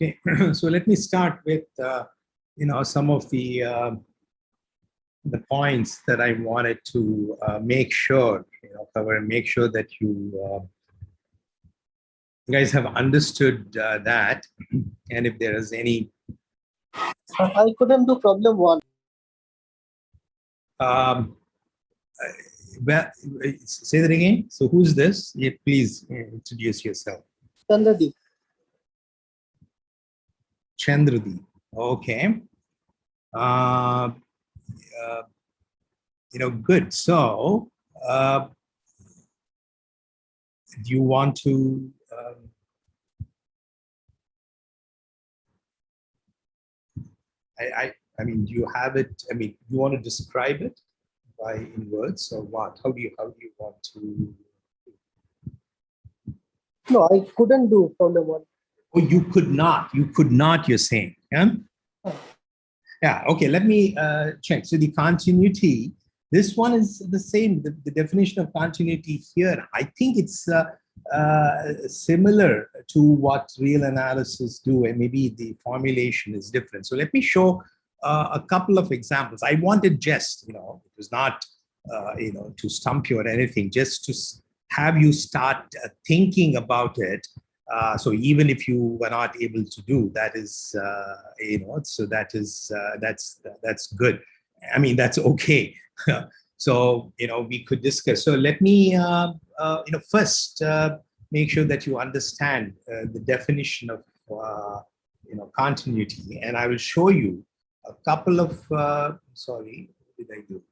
Okay, so let me start with some of the points that I wanted to make sure cover and make sure that you guys have understood that, and if there is any. I couldn't do problem one. Well, say that again. So who's this? Yeah, please introduce yourself. Chandradeep. Chandradeep. Okay. Good. So, do you want to? I mean, do you have it? I mean, you want to describe it in words or what? How do you want to? No, I couldn't do problem one. Oh, you could not. You could not. You're saying, yeah. Yeah. Okay. Let me check. So the continuity. This one is the same. The definition of continuity here, I think it's similar to what real analysis do, and maybe the formulation is different. So let me show a couple of examples. I wanted just, it was not, to stump you or anything, just to have you start thinking about it. So even if you were not able to do that, is so that's good. I mean, that's okay. So we could discuss. So let me first make sure that you understand the definition of continuity, and I will show you a couple of sorry, what did I do?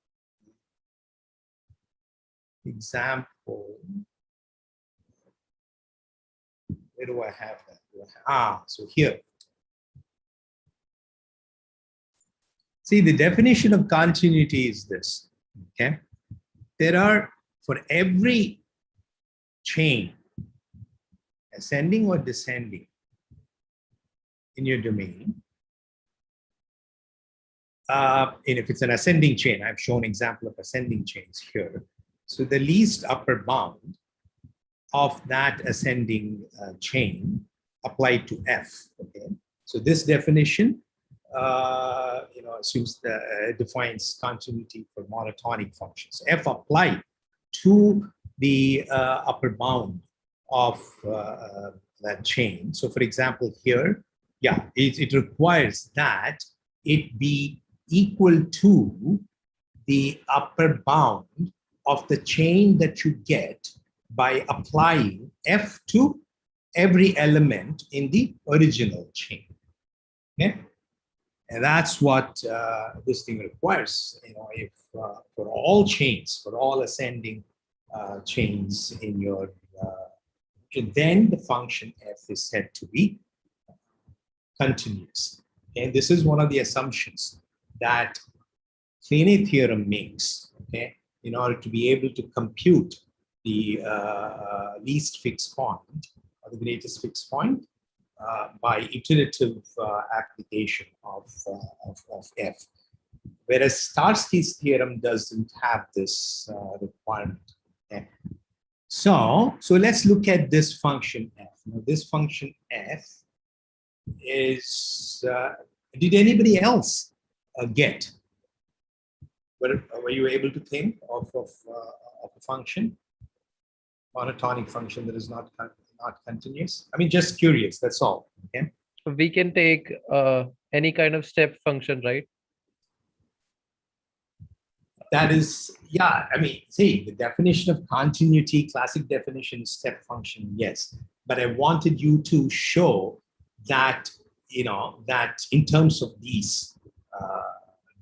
Example. Where do I have that? So here. See, the definition of continuity is this, okay? There are, for every chain, ascending or descending in your domain, and if it's an ascending chain, I've shown example of ascending chains here. So the least upper bound of that ascending chain applied to F, okay? So this definition assumes defines continuity for monotonic functions. F applied to the upper bound of that chain. So for example, here, yeah, it requires that it be equal to the upper bound of the chain that you get by applying F to every element in the original chain. Okay? And that's what this thing requires. If for all chains, for all ascending chains in your, then the function F is said to be continuous. And this is one of the assumptions that Kleene theorem makes. Okay, in order to be able to compute the least fixed point or the greatest fixed point by iterative application of F, whereas Starsky's theorem doesn't have this requirement. Okay? So let's look at this function F. Now, this function F is, did anybody else get? Were you able to think of a function, monotonic function that is not continuous? I mean, just curious, that's all. Okay. So we can take any kind of step function, right? That is, yeah. I mean, see, the definition of continuity, classic definition is step function, yes. But I wanted you to show that, that in terms of these,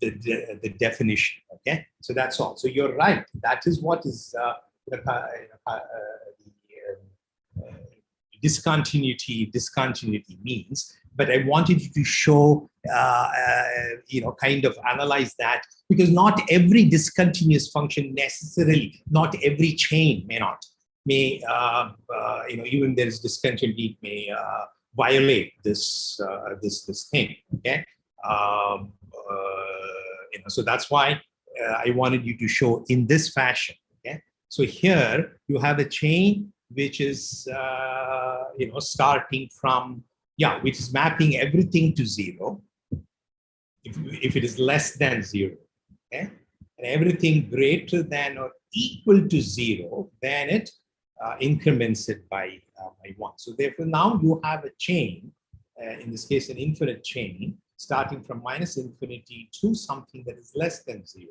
the definition, okay? So that's all. So you're right. That is what is discontinuity means. But I wanted you to show, kind of analyze that, because not every discontinuous function necessarily, not every chain may even there is discontinuity, may violate this thing. Okay. So that's why I wanted you to show in this fashion. Okay. So here you have a chain which is starting from Yeah, which is mapping everything to 0. If it is less than 0, okay? And everything greater than or equal to 0, then it increments it by 1. So therefore, now you have a chain, in this case, an infinite chain, starting from minus infinity to something that is less than 0.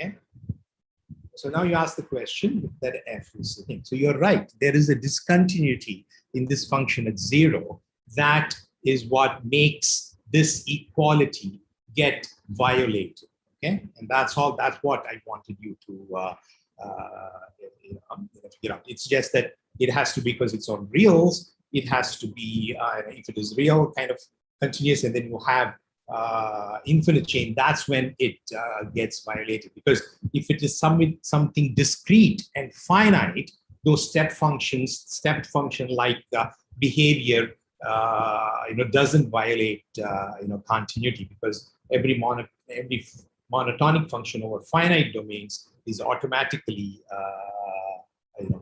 Okay. So now you ask the question that f is the thing. So you're right. There is a discontinuity in this function at 0. That is what makes this equality get violated. Okay, and that's all. That's what I wanted you to figure out. It's just that it has to be, because it's on reals. It has to be, if it is real, kind of continuous, and then you have infinite chain. That's when it gets violated. Because if it is something discrete and finite, those step function like behavior, doesn't violate continuity, because every monotonic function over finite domains is automatically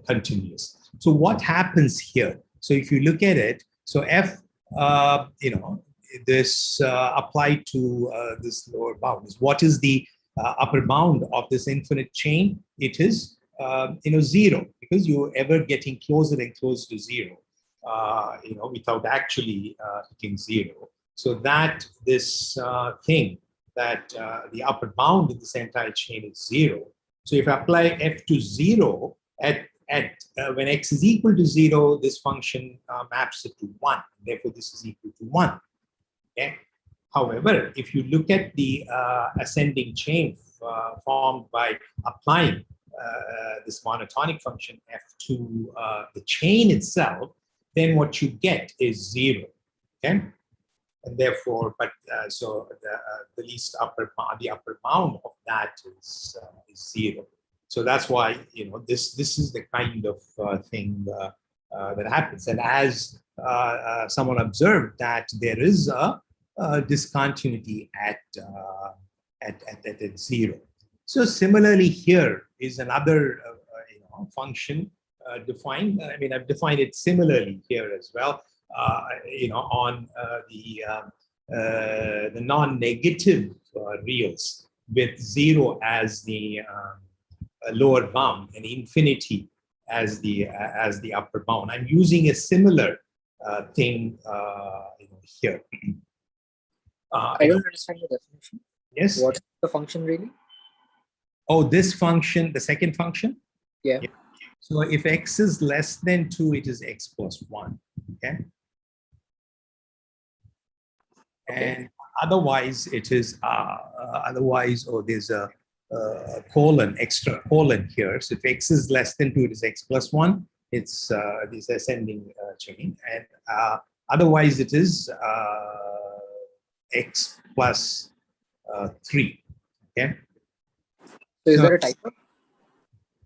continuous. So what happens here? So if you look at it, so f, this applied to this lower bound is, what is the upper bound of this infinite chain? It is 0, because you're ever getting closer and closer to 0, without actually hitting 0. So that this thing, that the upper bound of this entire chain is 0. So if I apply f to 0 at when x is equal to 0, this function maps it to 1. Therefore, this is equal to 1. Okay. However, if you look at the ascending chain formed by applying this monotonic function f to the chain itself, then what you get is 0. Okay. And therefore, so the least upper bound of that is 0. So that's why this is the kind of thing that happens. And as someone observed, that there is a discontinuity at 0. So similarly, here is another function defined. I mean, I've defined it similarly here as well. On the non-negative reals, with 0 as the lower bound and infinity as the upper bound. I'm using a similar thing here. I don't understand the definition. Yes. What's the function really? Oh, this function, the second function? Yeah. So if x is less than 2, it is x plus 1. Okay. And otherwise, it is there's a colon, extra colon here. So if x is less than 2, it is x plus 1. It's this ascending chain. And otherwise, it is x plus 3. Okay. So is there a typo?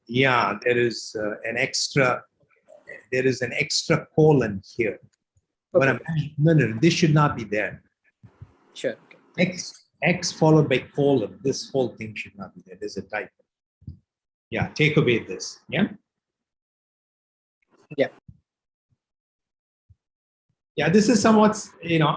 Yeah, there is an extra colon here. Okay. But no, this should not be there. Sure. Okay. X followed by colon. This whole thing should not be there. There's a typo. Yeah, take away this. Yeah. Yeah. Yeah, this is somewhat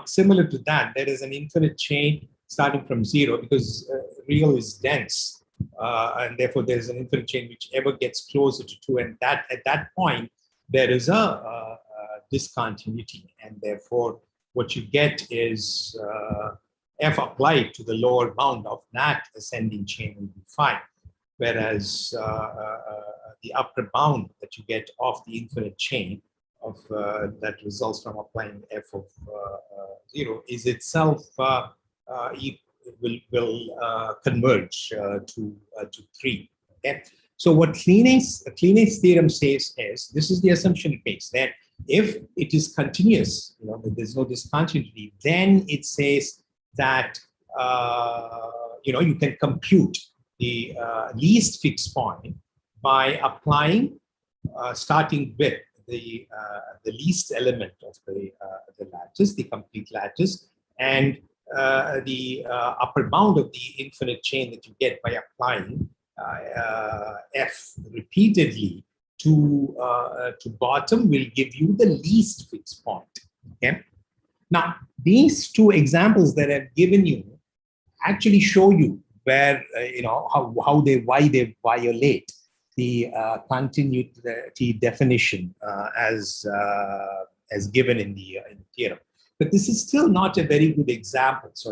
similar to that. There is an infinite chain starting from 0, because real is dense, and therefore there is an infinite chain whichever gets closer to 2, and that at that point there is a discontinuity, and therefore what you get is f applied to the lower bound of that ascending chain will be fine, whereas the upper bound that you get of the infinite chain of that results from applying f of 0 is itself will converge to 3. Okay? So what Kleene's theorem says is, this is the assumption it makes, that if it is continuous, there's no discontinuity, then it says that you can compute the least fixed point by applying, starting with the least element of the lattice, the complete lattice, and the upper bound of the infinite chain that you get by applying f repeatedly to bottom will give you the least fixed point. Okay, Now, these two examples that I've given you actually show you where, why they violate the continuity definition as given in the theorem. But this is still not a very good example. So,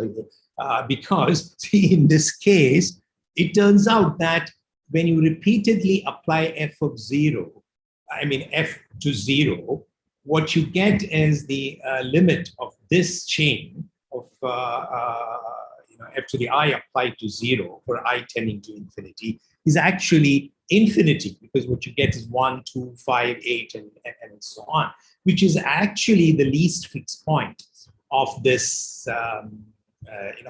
because see, in this case, it turns out that when you repeatedly apply f of 0, f to 0, what you get is the limit of this chain of f to the I applied to 0 for I tending to infinity is actually infinity, because what you get is 1, 2, 5, 8, and so on, which is actually the least fixed point of this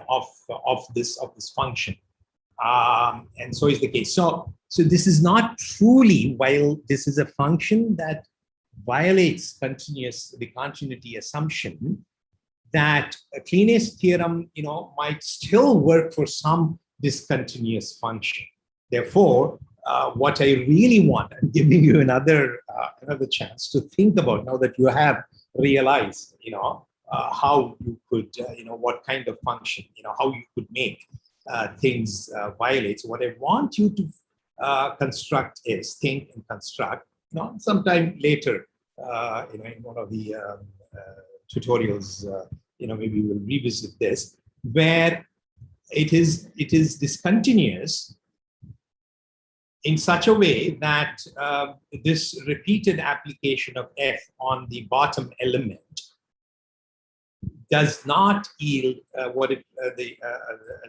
of this function. And so is the case. So this is not truly, while this is a function that violates the continuity assumption, that a Clean's theorem, might still work for some discontinuous function. Therefore, what I really want, I'm giving you another chance to think about, now that you have realized, how you could, what kind of function, how you could make things violate. So what I want you to think and construct, sometime later, in one of the tutorials, maybe we'll revisit this, where it is discontinuous in such a way that this repeated application of f on the bottom element does not yield the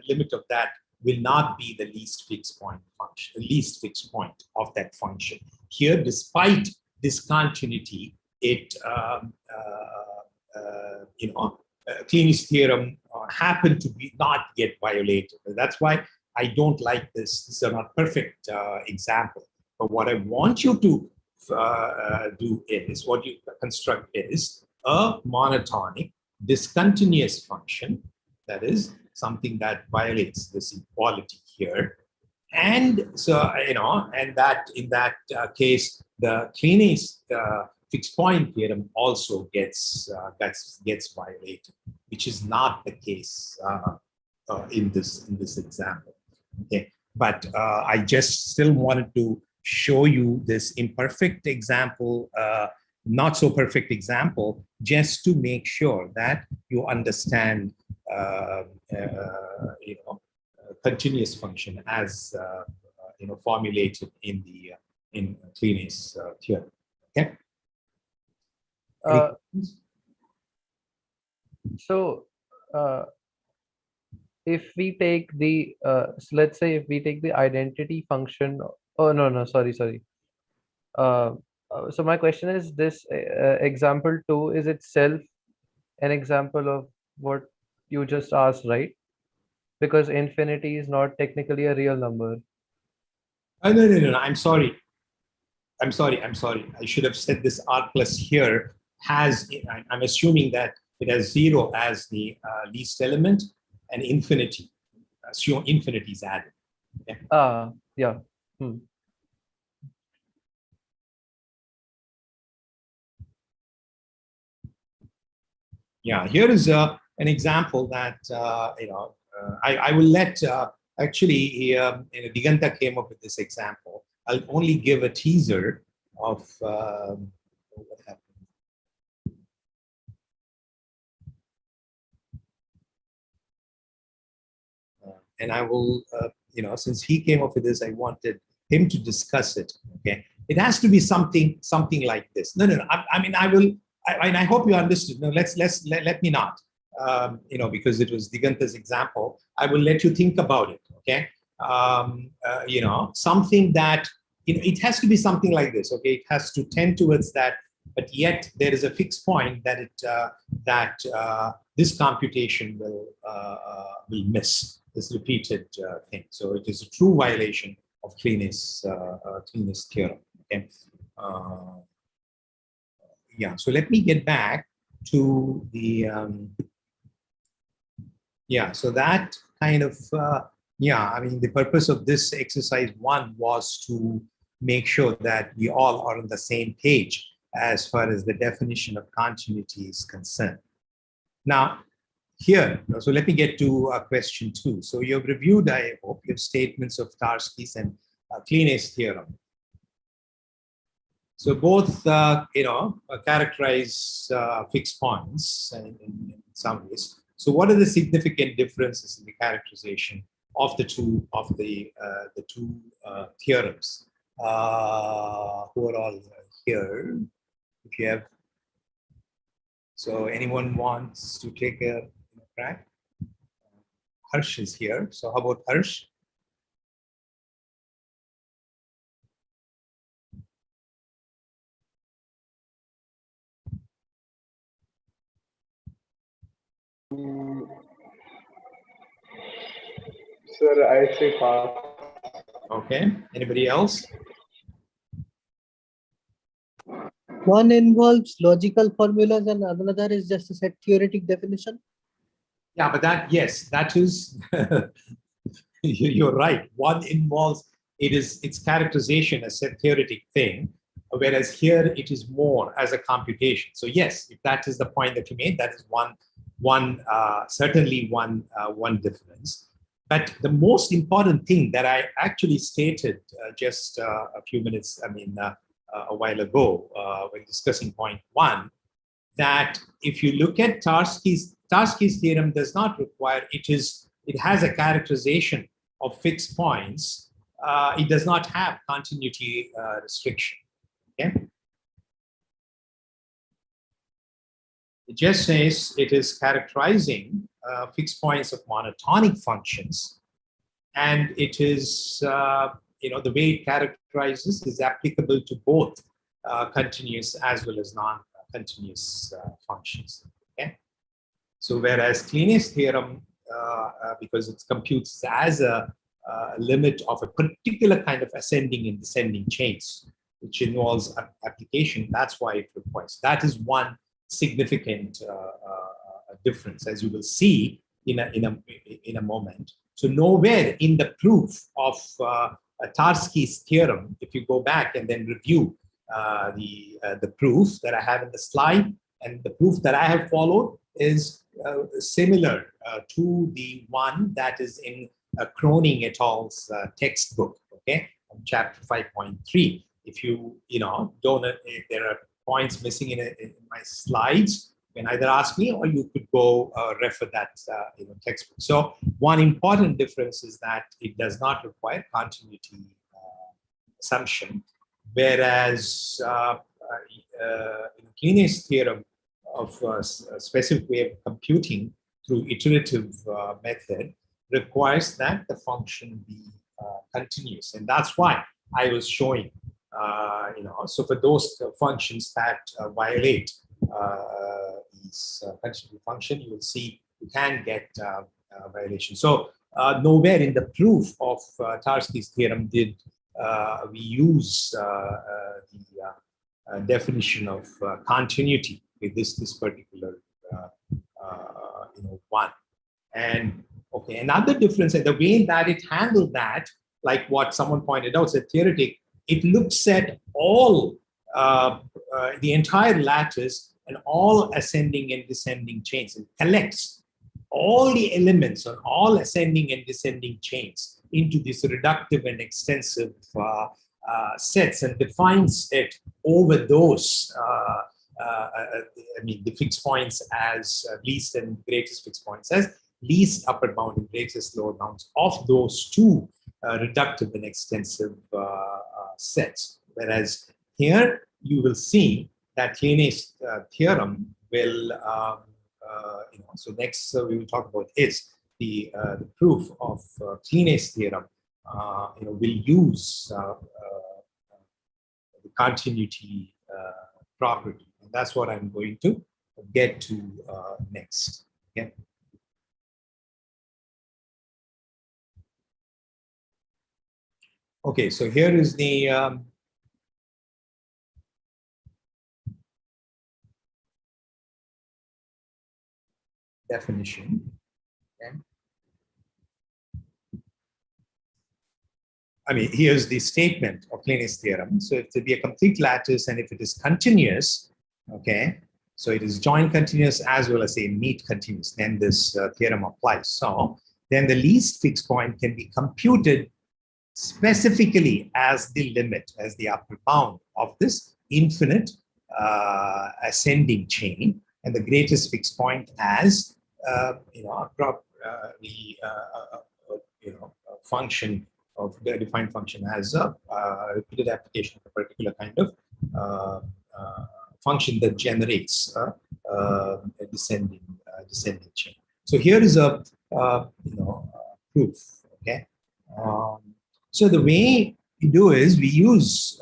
limit of that will not be the least fixed point function, the least fixed point of that function. Here, despite discontinuity, it Clean's theorem happened to be not get violated. That's why I don't like this. These are not perfect example. But what I want you to do is, what you construct is a monotonic discontinuous function, that is something that violates this equality here. And so, and that in that case, the Clean's fixed point theorem also gets violated, which is not the case in this example. Okay, but I just still wanted to show you this imperfect example, not so perfect example, just to make sure that you understand, continuous function as formulated in the Clean's theorem. Okay. So if we take the let's say if we take the identity function, sorry. So my question is, this example 2 is itself an example of what you just asked, right? Because infinity is not technically a real number. No. I'm sorry. I should have said this R plus here has, I'm assuming that it has 0 as the least element and infinity. Assume infinity is added. Yeah. Yeah. Yeah, here is an example that I will let actually Diganta came up with this example. I'll only give a teaser of what happened. And I will, since he came up with this, I wanted him to discuss it. Okay, it has to be something like this. No. I hope you understood. No, let me not. Because it was Diganta's example, I will let you think about it. Okay, something that it has to be something like this. Okay, it has to tend towards that, but yet there is a fixed point that this computation will miss this repeated thing. So it is a true violation of Clean's theorem. Okay. Yeah. So let me get back to the So that kind of the purpose of this exercise 1 was to make sure that we all are on the same page as far as the definition of continuity is concerned. Now, here, so let me get to question 2. So you've reviewed, I hope, your statements of Tarski's and Kleene theorem. So both, characterize fixed points in some ways. So what are the significant differences in the characterization of the two theorems? Who are all here? If you have, so anyone wants to take a crack? Harsh is here. So how about Harsh? Sir, I say pass. Okay. Anybody else? One involves logical formulas and another is just a set theoretic definition. Yeah, but that is, you're right. One involves, its characterization as a theoretic thing, whereas here it is more as a computation. So yes, if that is the point that you made, that is certainly one difference. But the most important thing that I actually stated just a few minutes, a while ago, when discussing point 1, that if you look at Tarski's theorem does not require, it has a characterization of fixed points. It does not have continuity restriction. Okay. It just says it is characterizing fixed points of monotonic functions, and it is the way it characterizes is applicable to both continuous as well as non-continuous functions. Okay, so whereas Kleine's theorem, because it computes as a limit of a particular kind of ascending and descending chains, which involves application, that's why it requires. That is one significant difference, as you will see in a moment. So nowhere in the proof of Tarski's theorem, if you go back and then review the proof that I have in the slide, and the proof that I have followed is similar to the one that is in Cronin et al.'s textbook, okay, chapter 5.3. If you don't, if there are points missing in my slides, you can either ask me or you could go refer that textbook. So one important difference is that it does not require continuity assumption, whereas Kleine's theorem of a specific way of computing through iterative method requires that the function be continuous, and that's why I was showing. So for those functions that violate these continuity function, you will see you can get violation. So nowhere in the proof of Tarski's theorem did we use the definition of continuity with this particular one. And okay, another difference in the way that it handled that, like what someone pointed out, said theoretic. It looks at all the entire lattice and all ascending and descending chains, and collects all the elements on all ascending and descending chains into this reductive and extensive sets, and defines it over those the fixed points as least and greatest fixed points as least upper bound and greatest lower bounds of those two reductive and extensive sets. Whereas here you will see that Kleine's theorem will, so next we will talk about is the proof of Kleine's theorem, will use the continuity property. And that's what I'm going to get to next. Okay. Okay, so here is the definition. Okay. Here's the statement of Kleine's theorem. So if there be a complete lattice and if it is continuous, okay, So it is joint continuous as well as a meet continuous. Then this theorem applies. So then the least fixed point can be computed specifically as the limit, as the upper bound of this infinite ascending chain, and the greatest fixed point as a function of the defined function as a repeated application of a particular kind of function that generates a descending chain. So here is a proof. Okay. So the way we do is we use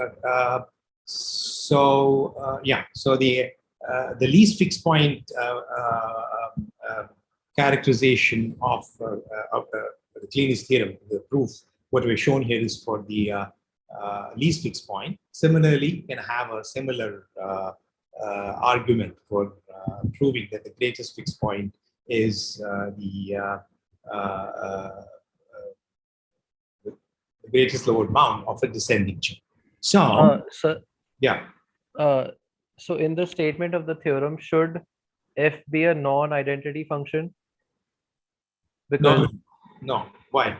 so the least fixed point characterization of the Kleinius theorem, the proof. What we're shown here is for the least fixed point. Similarly, you can have a similar argument for proving that the greatest fixed point is the greatest lower bound of a descending chain. So, yeah. So in the statement of the theorem, should f be a non-identity function? Because no. Why?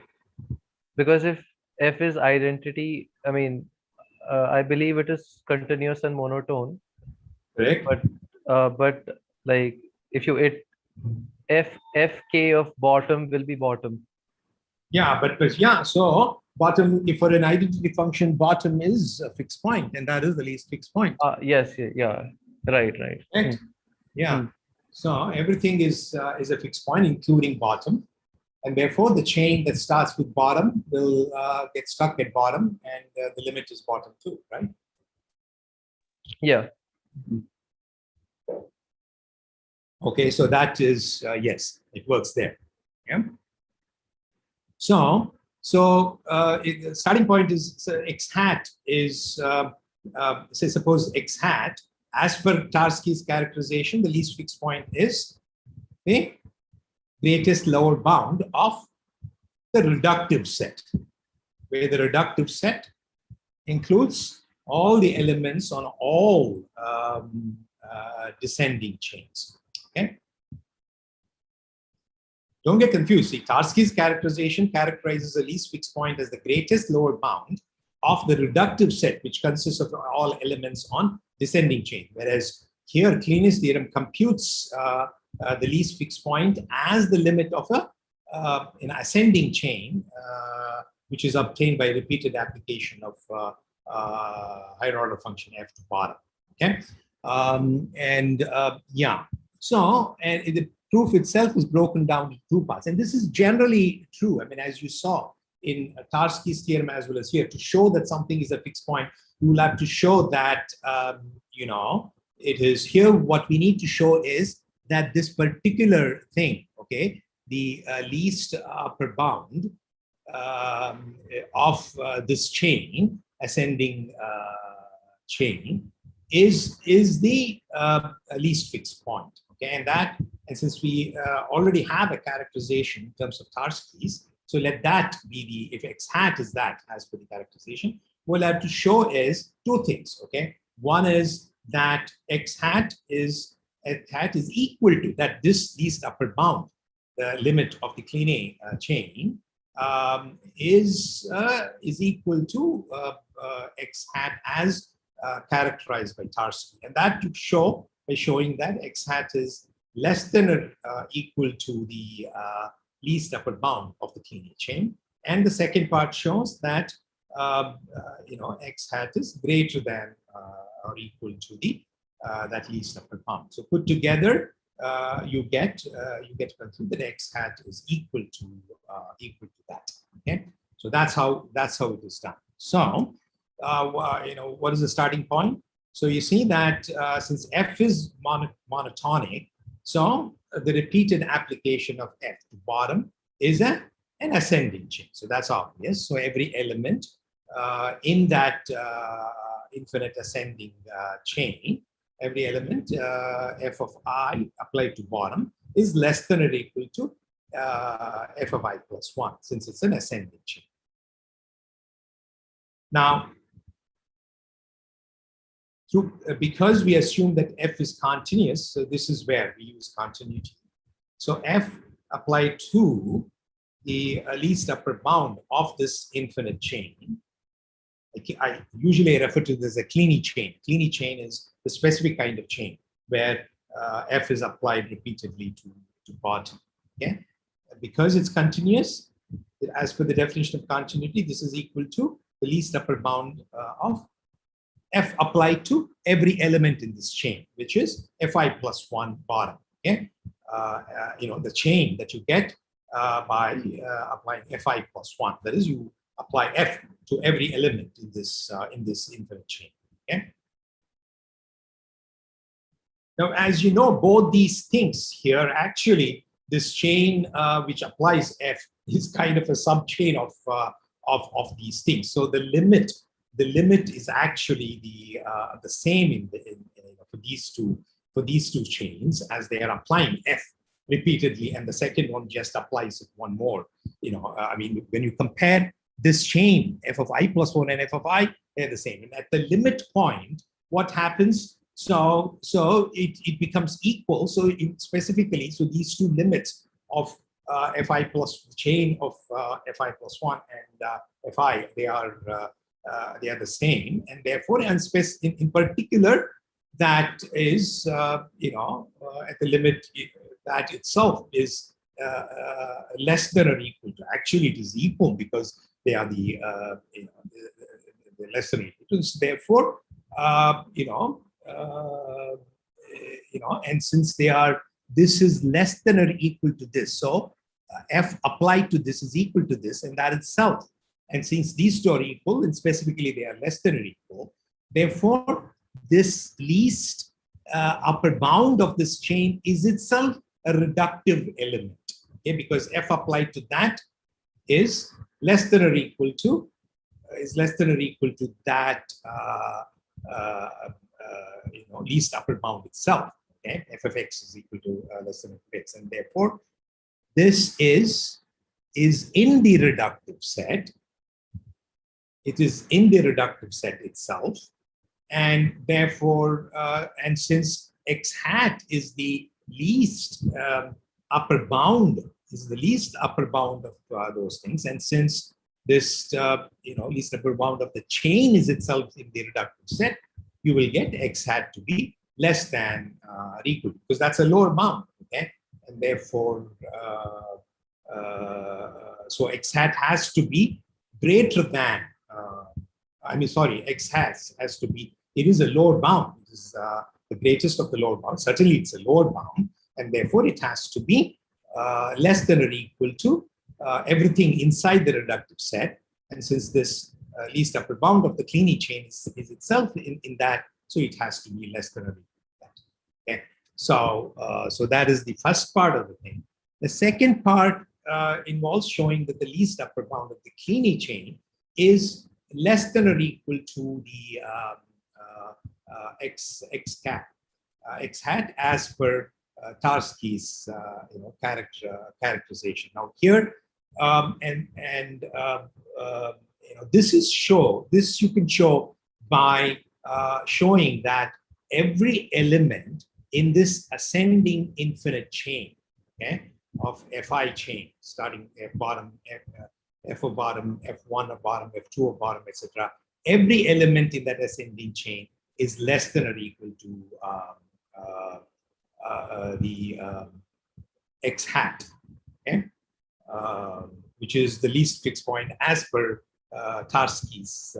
Because if f is identity, I mean, I believe it is continuous and monotone. Correct. But like if you fk of bottom will be bottom. Yeah, but yeah. So bottom, if for an identity function, bottom is a fixed point, and that is the least fixed point. Yes, yeah, right. Right. Yeah. So everything is a fixed point, including bottom. And therefore, the chain that starts with bottom will get stuck at bottom, and the limit is bottom too, right? Yeah. Okay, so that is, yes, it works there. Yeah. So the starting point is x hat is, say, suppose x hat, as per Tarski's characterization, the least fixed point is the greatest lower bound of the reductive set, where the reductive set includes all the elements on all descending chains. Okay. Don't get confused. See, Tarski's characterization characterizes the least fixed point as the greatest lower bound of the reductive set, which consists of all elements on descending chain. Whereas here, Kleinius theorem computes the least fixed point as the limit of an ascending chain, which is obtained by repeated application of higher order function f to bottom. Okay, yeah. So, and the proof itself is broken down into two parts, and this is generally true. I mean, as you saw in Tarski's theorem as well as here, to show that something is a fixed point, you will have to show that it is here. What we need to show is that this particular thing, okay, the least upper bound of this chain, ascending chain, is the least fixed point. Okay, and since we already have a characterization in terms of Tarski's, so let that be if x hat is that as per the characterization, we'll have to show is two things. Okay, one is that x hat is equal to that this least upper bound, the limit of the Kleene chain, is equal to x hat as characterized by Tarski, and that to show by showing that x hat is less than or equal to the least upper bound of the Kleene chain, and the second part shows that x hat is greater than or equal to the that least upper bound. So put together, you get to conclude that x hat is equal to that. Okay, so that's how it is done. So what is the starting point? So you see that since f is monotonic, so the repeated application of f to bottom is an ascending chain. So that's obvious. So every element in that infinite ascending chain, every element f of I applied to bottom is less than or equal to f of I plus 1, since it's an ascending chain. Now, because we assume that f is continuous, so this is where we use continuity. So f applied to the least upper bound of this infinite chain. I usually refer to this as a Kleene chain. Kleene chain is the specific kind of chain where f is applied repeatedly to bottom. Okay, because it's continuous, as per the definition of continuity, this is equal to the least upper bound of f applied to every element in this chain, which is fi plus 1 bottom. Okay, the chain that you get by applying fi plus 1. That is, you apply f to every element in this infinite chain. Okay. Now, as you know, both these things here, actually, this chain which applies f is kind of a subchain of these things. So the limit is actually the same for these two chains, as they are applying f repeatedly, and the second one just applies it one more. I mean, when you compare this chain, f of I plus 1 and f of I, they're the same. And at the limit point, what happens? So it becomes equal. So specifically, so these two limits of fi plus chain of fi plus 1 and fi, they are the same, and therefore, in particular, that is at the limit, that itself is less than or equal to. Actually, it is equal because they are the less than or equal to. So therefore, and since this is less than or equal to this, so f applied to this is equal to this, and that itself. And since these two are equal, and specifically they are less than or equal, therefore this least upper bound of this chain is itself a reductive element. Okay, because f applied to that is less than or equal to that least upper bound itself. Okay, f of x is equal to less than f of x, and therefore this is in the reductive set. It is in the reductive set itself, and therefore, and since x hat is the least upper bound, of those things, and since this least upper bound of the chain is itself in the reductive set, you will get x hat to be less than or equal, because that's a lower bound. Okay, and therefore, so x hat has to be greater than. X has to be. It is a lower bound. It is the greatest of the lower bounds. Certainly, it's a lower bound, and therefore it has to be less than or equal to everything inside the reductive set. And since this least upper bound of the Kleene chain is itself in that, so it has to be less than or equal to that. Okay. So that is the first part of the thing. The second part involves showing that the least upper bound of the Kleene chain is less than or equal to the x hat as per Tarski's characterization. Now here this you can show by showing that every element in this ascending infinite chain, okay, of fi chain, starting f bottom, f of bottom, f1 of bottom, f2 of bottom, etc. Every element in that ascending chain is less than or equal to the x hat, okay? Which is the least fixed point as per Tarski's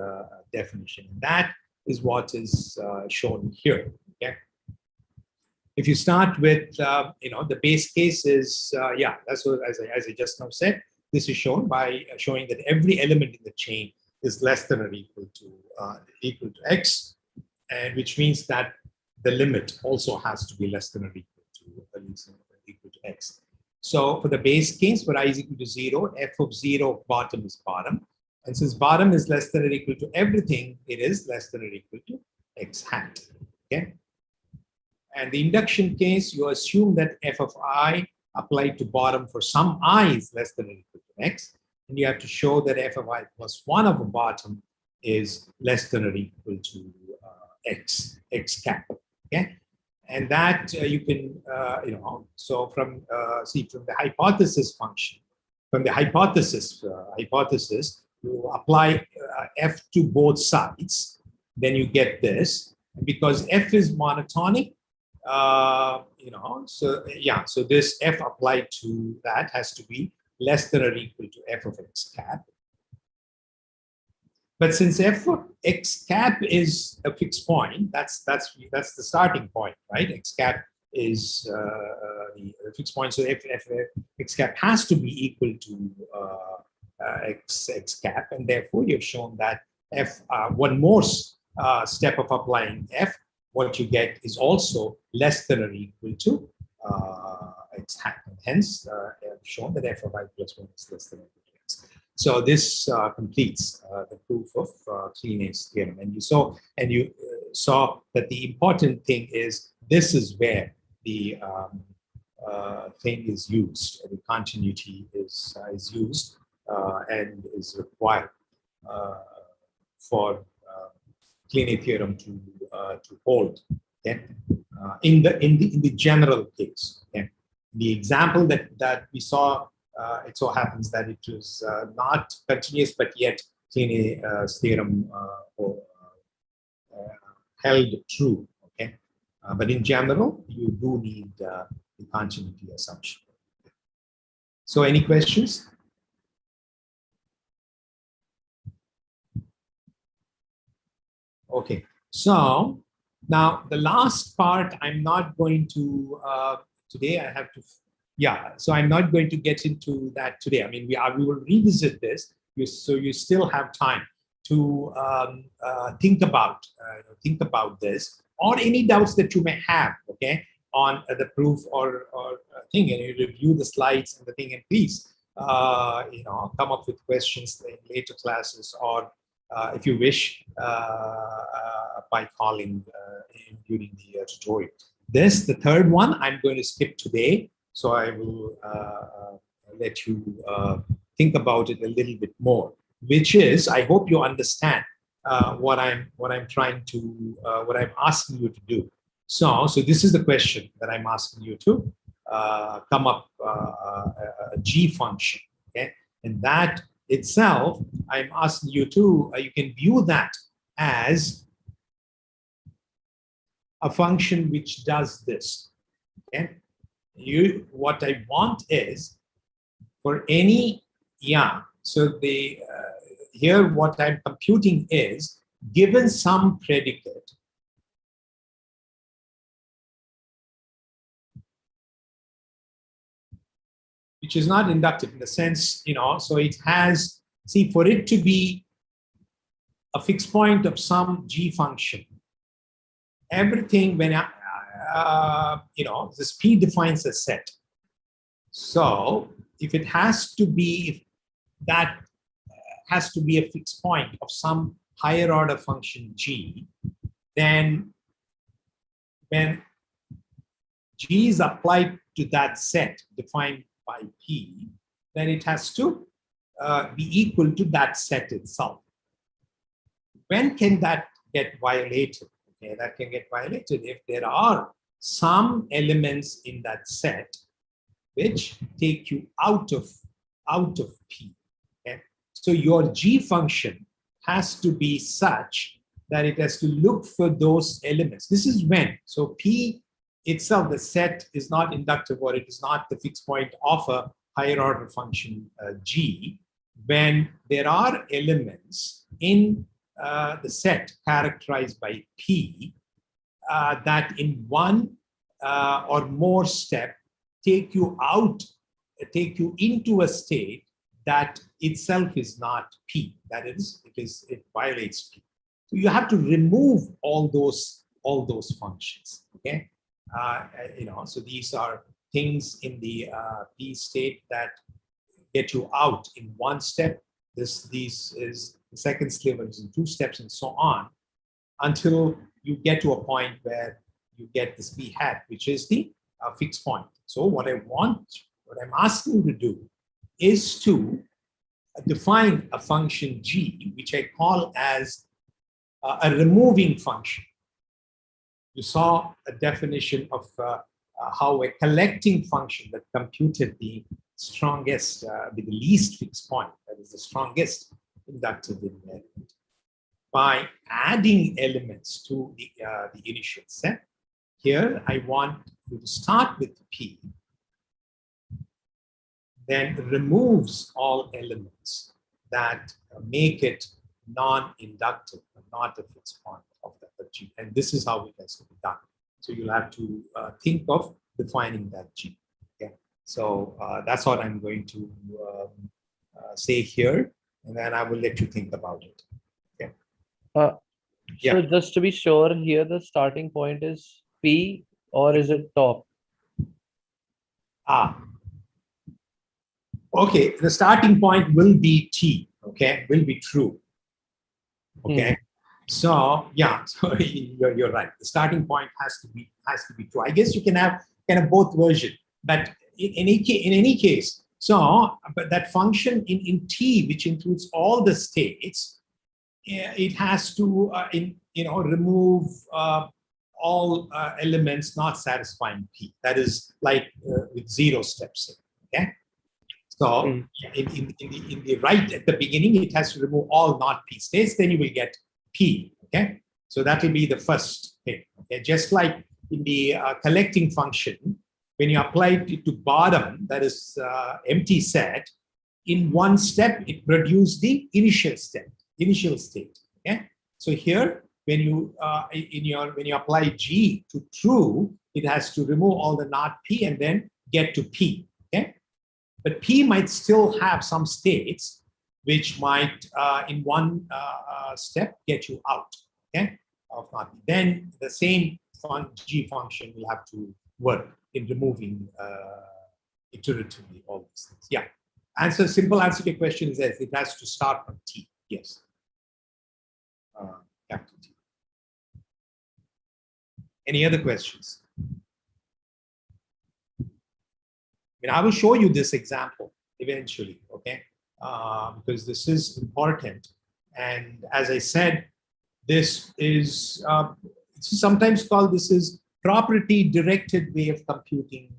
definition. That is what is shown here. Okay. If you start with the base case is that's what, as I just now said. This is shown by showing that every element in the chain is less than or equal to x, and which means that the limit also has to be less than or equal to x. So for the base case, for I is equal to 0, f of 0 of bottom is bottom. And since bottom is less than or equal to everything, it is less than or equal to x hat. Okay. And the induction case, you assume that f of I applied to bottom for some I is less than or equal to x. And you have to show that f of I plus 1 of a bottom is less than or equal to x cap. Okay, and that you can so from from the hypothesis function, from the hypothesis you apply f to both sides, then you get this. Because f is monotonic, so this f applied to that has to be less than or equal to f of x cap. But since f of x cap is a fixed point, that's the starting point, right? X cap is the fixed point, so if x cap has to be equal to x cap, and therefore you've shown that f one more step of applying f, what you get is also less than or equal to x hat. And hence, I've shown that f of I plus 1 is less than or equal to x. So this completes the proof of Kleene-A's theorem. And you saw that the important thing is this is where the thing is used, the continuity is used and is required for Kleene theorem to hold. Okay? In the general case, okay? The example that we saw, it so happens that it was not continuous, but yet Kleene theorem held true. Okay, but in general, you do need the continuity assumption. So, any questions? Okay, so now the last part I'm not going to today. I have to, so I'm not going to get into that today. I mean, we will revisit this, so you still have time to think about this, or any doubts that you may have, okay, on the proof or thing, and you review the slides and the thing, and please come up with questions in later classes, or if you wish, by calling during the tutorial. The third one, I'm going to skip today, so I will let you think about it a little bit more. Which is, I hope you understand what I'm asking you to do. So this is the question that I'm asking you to come up a G function, okay, and that itself, I'm asking you to, you can view that as a function which does this. Okay, what I want is for any, so here what I'm computing is, given some predicate, which is not inductive in the sense, so it has, for it to be a fixed point of some G function, everything when, this P defines a set. So if it has to be, if that has to be a fixed point of some higher order function G, then when G is applied to that set defined by P, then it has to be equal to that set itself. When can that get violated? Okay, that can get violated if there are some elements in that set which take you out of P. Okay? So your G function has to be such that it has to look for those elements. This is when, so P itself, the set is not inductive, or it is not the fixed point of a higher order function G, when there are elements in the set characterized by P that in one or more step take you into a state that itself is not P. That is, it violates P. So you have to remove all those functions. Okay, so these are things in the P state that get you out in one step. These is the second sliver is in two steps, and so on, until you get to a point where you get this P hat, which is the fixed point. So what I'm asking you to do is to define a function G, which I call as a removing function. you saw a definition of how a collecting function that computed the strongest, with the least fixed point, that is the strongest inductive invariant, by adding elements to the initial set. Here, I want you to start with P, then removes all elements that make it non-inductive, not a fixed point of the G. And this is how it has to be done. So you'll have to think of defining that G. Okay. So that's what I'm going to say here, and then I will let you think about it. Okay. Yeah. So just to be sure, here the starting point is P, or is it top? Okay, the starting point will be T, okay, will be true. Okay, so yeah, so you're right. The starting point has to be true. I guess you can have kind of both versions, but in any case, so but that function in T, which includes all the states, it has to remove all elements not satisfying P. That is like with 0 steps. Okay. So in the right at the beginning, it has to remove all not P states, then you will get P. Okay. So that will be the first thing. Okay. Just like in the collecting function, when you apply it to bottom, that is empty set, in one step, it produced the initial state. Okay. So here, when you when you apply G to true, it has to remove all the not P and then get to P. Okay. But P might still have some states which might, in one step, get you out, okay, of not P. Then the same G function will have to work in removing iteratively all these things. Yeah. Simple answer to your question is yes, it has to start from T. Yes. Capital T. Any other questions? I will show you this example eventually, okay? Because this is important. And as I said, this is sometimes called, this is property-directed way of computing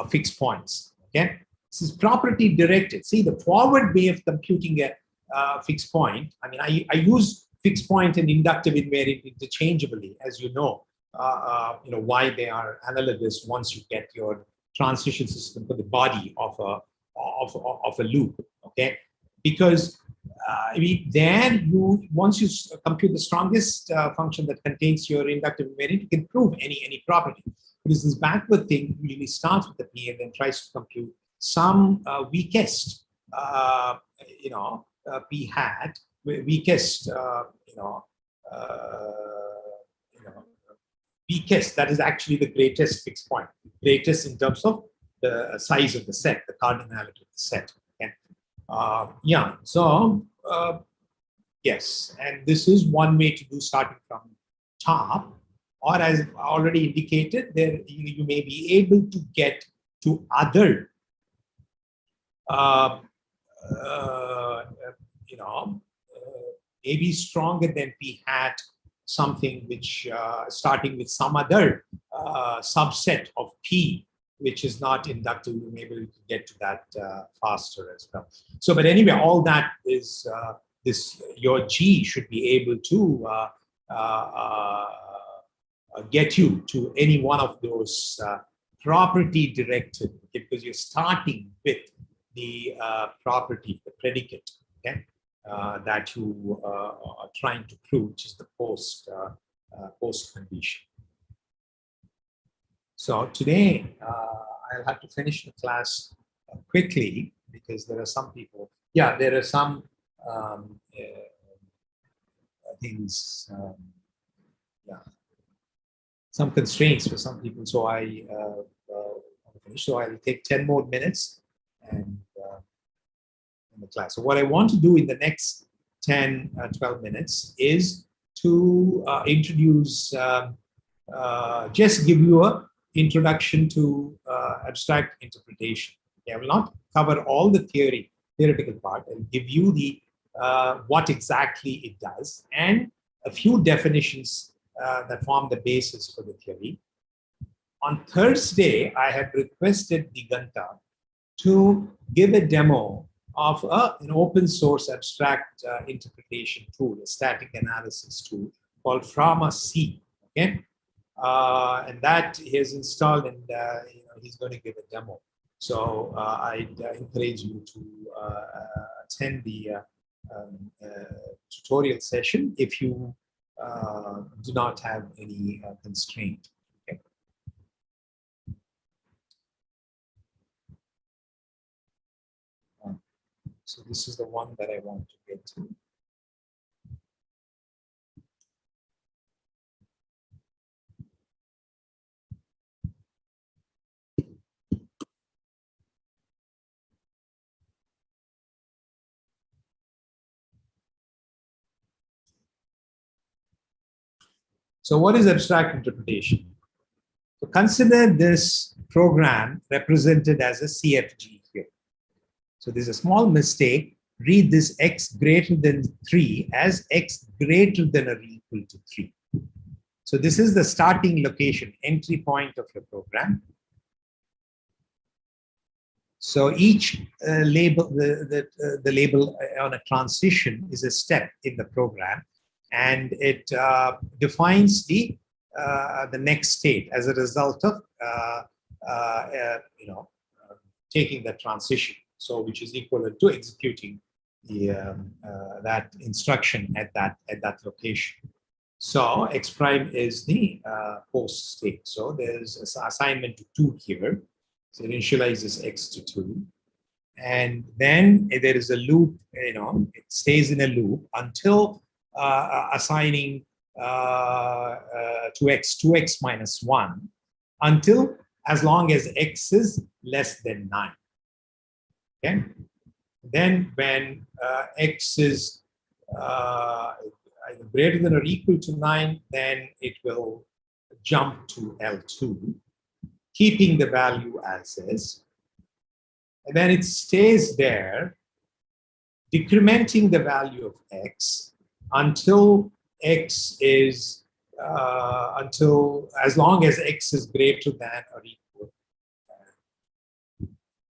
fixed points, okay? This is property-directed. See, the forward way of computing a fixed point, I use fixed point and inductive invariant interchangeably, as you know why they are analogous once you get your transition system for the body of a loop, okay? Because once you compute the strongest function that contains your inductive invariant, you can prove any property. Because this backward thing usually starts with the P and then tries to compute some weakest, P hat, weakest, weakest, that is actually the greatest fixed point, greatest in terms of the size of the set, the cardinality of the set. Okay? Yeah, so yes, and this is one way to do starting from top, or as already indicated, there you may be able to get to other maybe stronger than P hat, something which starting with some other subset of P, which is not inductive, you may be able to get to that faster as well. So, but anyway, all that is your G should be able to get you to any one of those property directed, okay, because you're starting with the property, the predicate, okay, that you are trying to prove, which is the post condition. So today, I'll have to finish the class quickly because there are some people, yeah, there are some things, yeah, some constraints for some people. So I want to finish. So I'll take 10 more minutes and in the class. So what I want to do in the next 10, 12 minutes is to introduce, just give you a introduction to abstract interpretation. Okay, I will not cover all the theoretical part. I'll give you the what exactly it does and a few definitions that form the basis for the theory. On Thursday, I had requested Diganta to give a demo of an open source abstract interpretation tool, a static analysis tool called Frama-C. Okay, and that he has installed, and he's going to give a demo. So I'd encourage you to attend the tutorial session if you do not have any constraint. Okay. So this is the one that I want to get to. So what is abstract interpretation? So consider this program represented as a CFG here. So there's a small mistake. Read this x greater than 3 as x greater than or equal to 3. So this is the starting location, entry point of your program. So each label, the label on a transition is a step in the program, and it defines the next state as a result of taking the transition. So which is equivalent to executing the that instruction at that location. So x prime is the post state. So there's an assignment to 2 here. So it initializes x to 2, and then there is a loop. It stays in a loop until assigning 2x minus 1, until as long as x is less than 9. Okay. Then when x is either greater than or equal to 9, then it will jump to L2, keeping the value as is. And then it stays there, decrementing the value of x until x is, until as long as x is greater than or equal.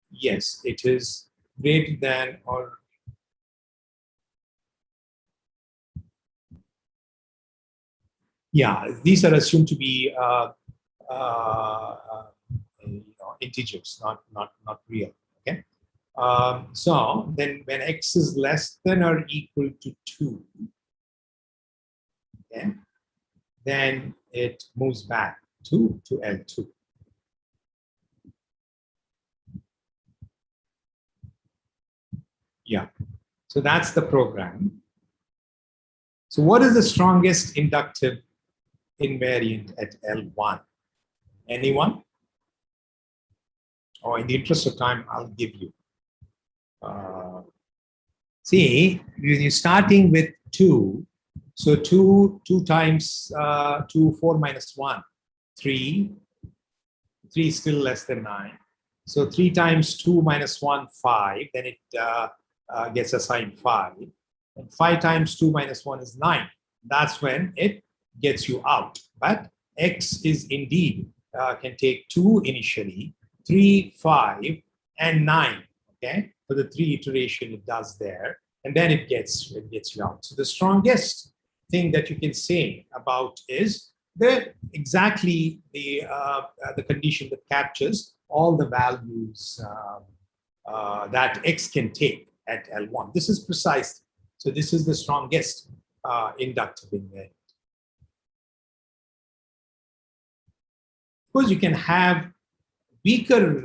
Yes, it is greater than or yeah, these are assumed to be integers, not real. Okay. So then when x is less than or equal to 2, okay, then it moves back to L2. Yeah, so that's the program. So what is the strongest inductive invariant at L1? Anyone? Or in the interest of time, I'll give you. See, you're starting with 2. So 2 times 2, 4 minus 1, 3. 3 is still less than 9. So 3 times 2 minus 1, 5. Then it gets assigned 5. And 5 times 2 minus 1 is 9. That's when it gets you out. But x is indeed, can take 2 initially, 3, 5, and 9. Okay, for the 3 iteration it does there, and then it gets you out. So the strongest thing that you can say about is exactly the condition that captures all the values that x can take at L1. This is precise. So this is the strongest inductive invariant. Of course, you can have weaker,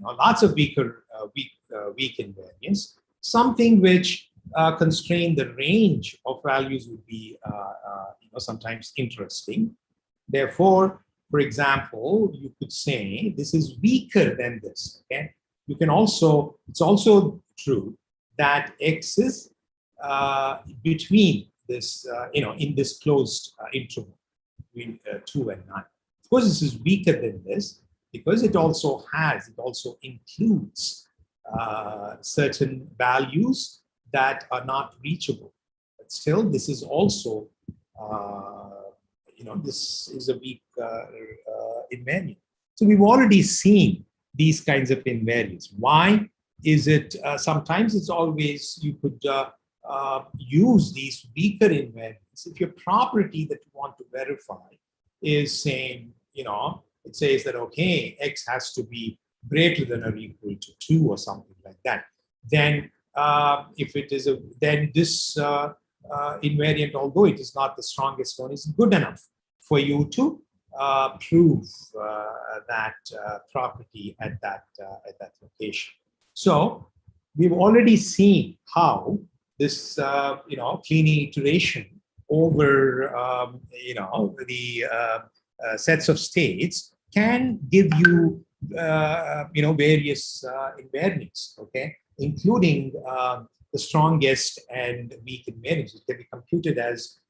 lots of weak invariants. Something which constrain the range of values would be, sometimes interesting. Therefore, for example, you could say this is weaker than this. Okay, you can also. It's also true that x is between this, in this closed interval between 2 and 9. Of course, this is weaker than this because it also includes certain values that are not reachable. But still, this is also this is a weak invariant. So we've already seen these kinds of invariants. Why is it, sometimes it's always, you could use these weaker invariants if your property that you want to verify is saying, it says that, okay, X has to be greater than or equal to 2 or something like that. Then if it is then this invariant, although it is not the strongest one, is good enough for you to prove that property at that location. So we've already seen how this cleaning iteration over the sets of states can give you various invariants, okay, including the strongest and weak invariants. It can be computed as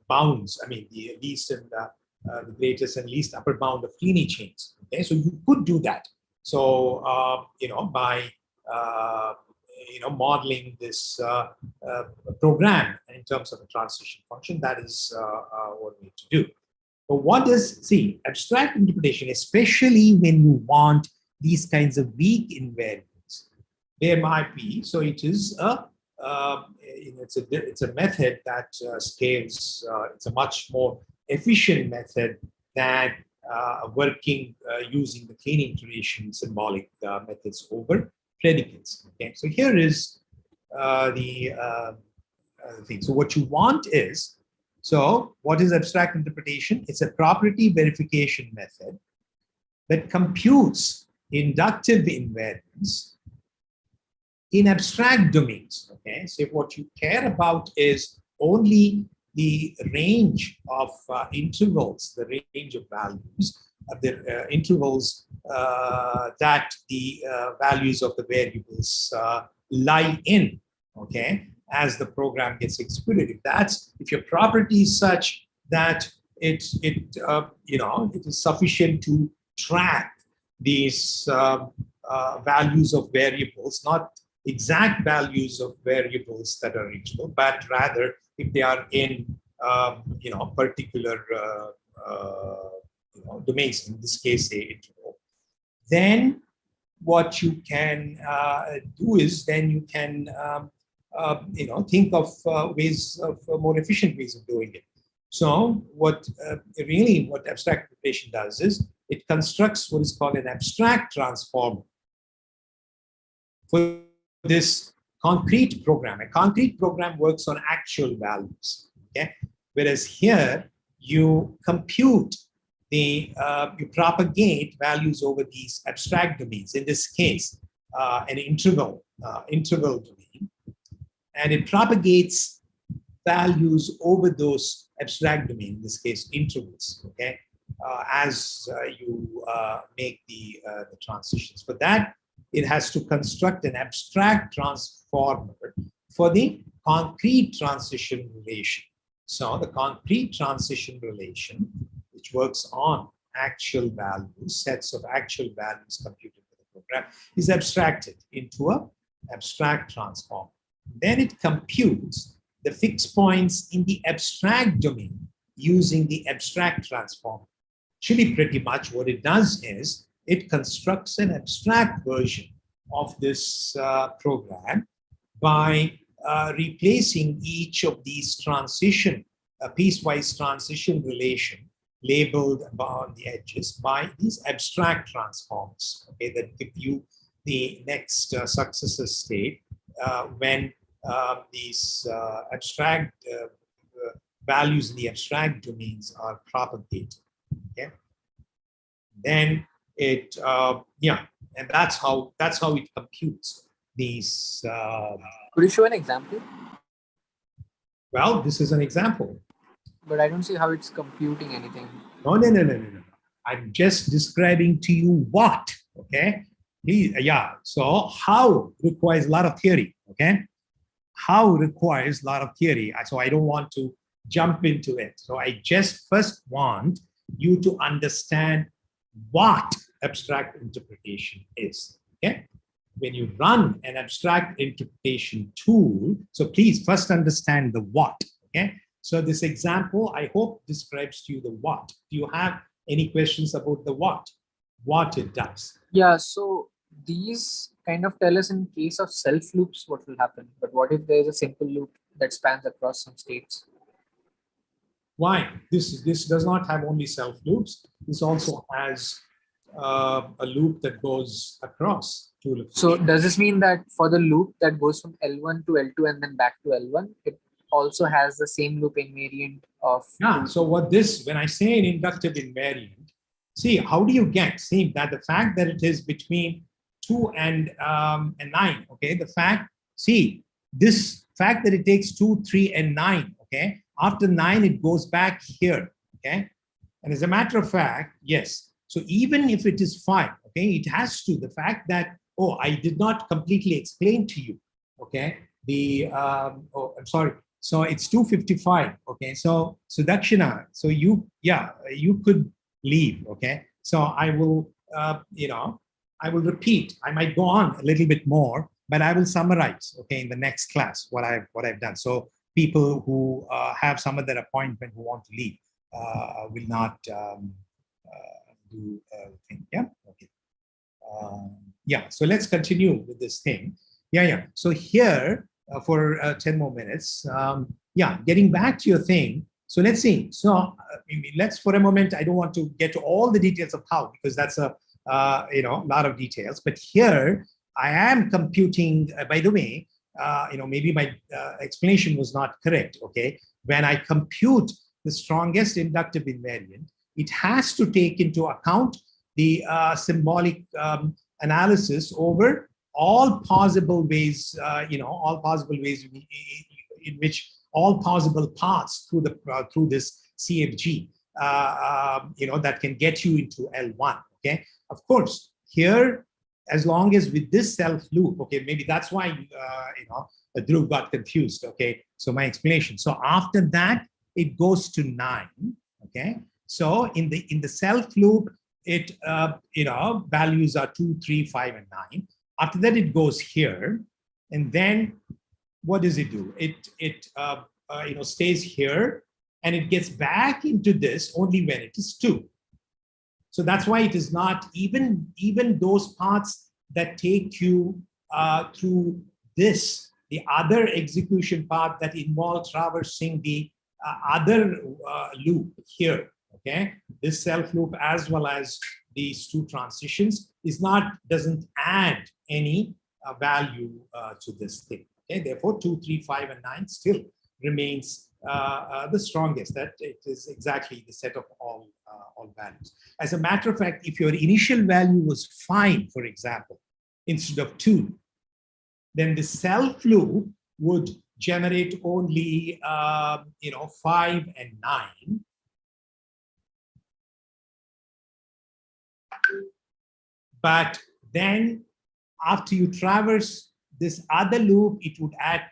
bounds. I mean, the least and the greatest and least upper bound of Kleene chains. Okay, so you could do that. So by modeling this program in terms of a transition function, that is what we need to do. But what does, abstract interpretation, especially when you want these kinds of weak invariants, there might be, so it is it's a method that scales, it's a much more efficient method than working using the cleaning iteration symbolic methods over predicates. Okay, so here is the thing. So what you want is, so what is abstract interpretation? It's a property verification method that computes inductive invariants in abstract domains. Okay, so if what you care about is only the range of intervals, the range of values, the intervals that the values of the variables lie in, okay, as the program gets executed. If your property is such that it is sufficient to track these values of variables, not exact values of variables that are reachable, but rather if they are in particular domains, in this case, say interval, then what you can do is then you can think of ways of more efficient ways of doing it. So what abstract interpretation does is it constructs what is called an abstract transformer for this concrete program. A concrete program works on actual values, okay? Whereas here you compute you propagate values over these abstract domains. In this case, an interval domain, and it propagates values over those abstract domains. In this case, intervals. Okay, as you make the transitions. For that, it has to construct an abstract transformer for the concrete transition relation. So the concrete transition relation, which works on actual values, sets of actual values computed by the program, is abstracted into an abstract transform. Then it computes the fixed points in the abstract domain using the abstract transform. Actually, pretty much what it does is it constructs an abstract version of this program by replacing each of these piecewise transition relation labeled on the edges by these abstract transforms, okay, that give you the next successor state when these abstract values in the abstract domains are propagated. Okay, then it and that's how it computes these. Could you show an example? Well, this is an example. But I don't see how it's computing anything. No. I'm just describing to you what, okay? Yeah, so how requires a lot of theory, okay? How requires a lot of theory. So I don't want to jump into it. So I just first want you to understand what abstract interpretation is, okay? When you run an abstract interpretation tool, so please first understand the what, okay? So this example, I hope, describes to you the what. Do you have any questions about the what? What it does? Yeah, so these kind of tell us in case of self loops what will happen. But what if there is a simple loop that spans across some states? Why? This does not have only self loops. This also has a loop that goes across two loops. So does this mean that for the loop that goes from L1 to L2 and then back to L1, it also has the same loop invariant of Yeah. So when I say an inductive invariant, see, how do you get? See that the fact that it is between 2 and 9, okay? The fact, see, this fact that it takes 2, 3, and 9, okay? After 9, it goes back here, okay? And as a matter of fact, yes. So even if it is 5, okay, it has to, the fact that, oh, I did not completely explain to you, okay? Oh, I'm sorry. So it's 2:55, okay? So Dakshina, so you could leave, okay? So I will, I will repeat. I might go on a little bit more, but I will summarize, okay, in the next class what I've done. So people who have some other appointment who want to leave will not do thing. Yeah, okay. Yeah. So let's continue with this thing. Yeah. So here for 10 more minutes. Yeah, getting back to your thing. So let's see. So let's for a moment. I don't want to get to all the details of how, because that's a lot of details. But here I am computing. By the way, maybe my explanation was not correct. Okay, when I compute the strongest inductive invariant, it has to take into account the symbolic analysis over all possible ways. All possible ways in which all possible paths through this CFG, that can get you into L1. Okay, of course, here, as long as with this self loop, okay, maybe that's why Dhruv got confused. Okay, so my explanation. So after that, it goes to 9. Okay, so in the self loop, it values are 2, 3, 5, and 9. After that, it goes here, and then what does it do? It stays here, and it gets back into this only when it is 2. So that's why it is not even those paths that take you through this, the other execution path that involves traversing the other loop here. Okay, this self loop as well as these two transitions doesn't add any value to this thing. Okay, therefore 2, 3, 5, and 9 still remains the strongest. That it is exactly the set of all values. As a matter of fact, if your initial value was 5, for example, instead of 2, then the self loop would generate only 5 and 9. But then after you traverse this other loop, it would add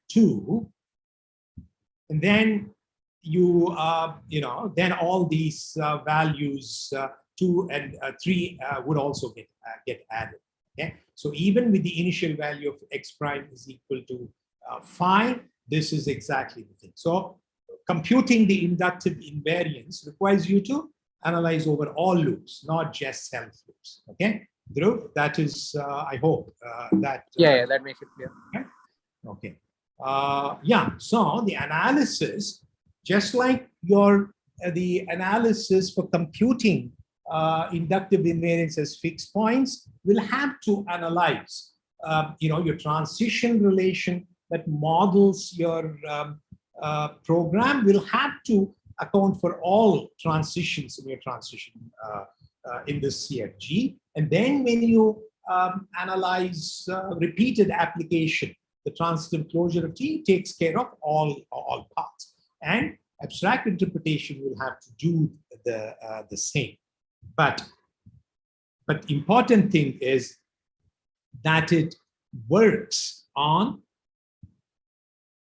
2, and then you then all these values 2 and 3 would also get added. Okay, so even with the initial value of x prime is equal to 5, this is exactly the thing. So computing the inductive invariance requires you to analyze over all loops, not just self loops. Okay, Dhruv, that is, I hope that. Yeah, that makes it clear. Okay. So the analysis, just like the analysis for computing inductive invariance as fixed points, will have to analyze, your transition relation that models your program will have to account for all transitions in your transition in this CFG. And then when you analyze repeated application, the transitive closure of T takes care of all parts. And abstract interpretation will have to do the same. But important thing is that it works on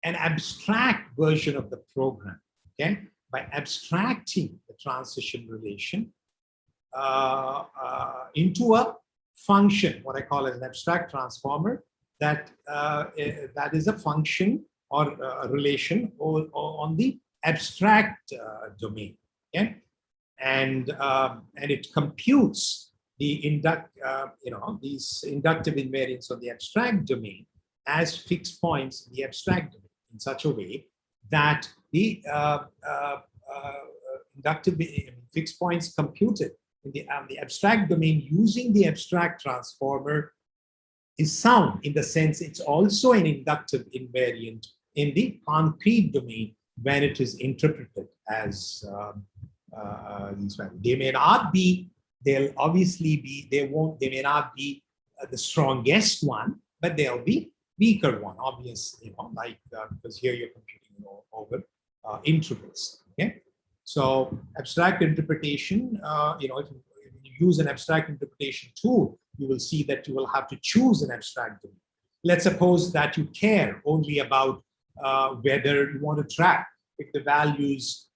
an abstract version of the program. Okay, by abstracting the transition relation into a function, what I call as an abstract transformer, that is a function or a relation or on the abstract domain. Okay, and it computes the these inductive invariants on the abstract domain as fixed points in the abstract domain in such a way that the inductive fixed points computed in the abstract domain using the abstract transformer is sound in the sense it's also an inductive invariant in the concrete domain when it is interpreted as these values. They may not be, they'll obviously be, they may not be the strongest one, but they'll be weaker one, obvious, like because here you're computing over intervals. Okay, so abstract interpretation, if you use an abstract interpretation tool, you will see that you will have to choose an abstract domain. Let's suppose that you care only about whether you want to track if the values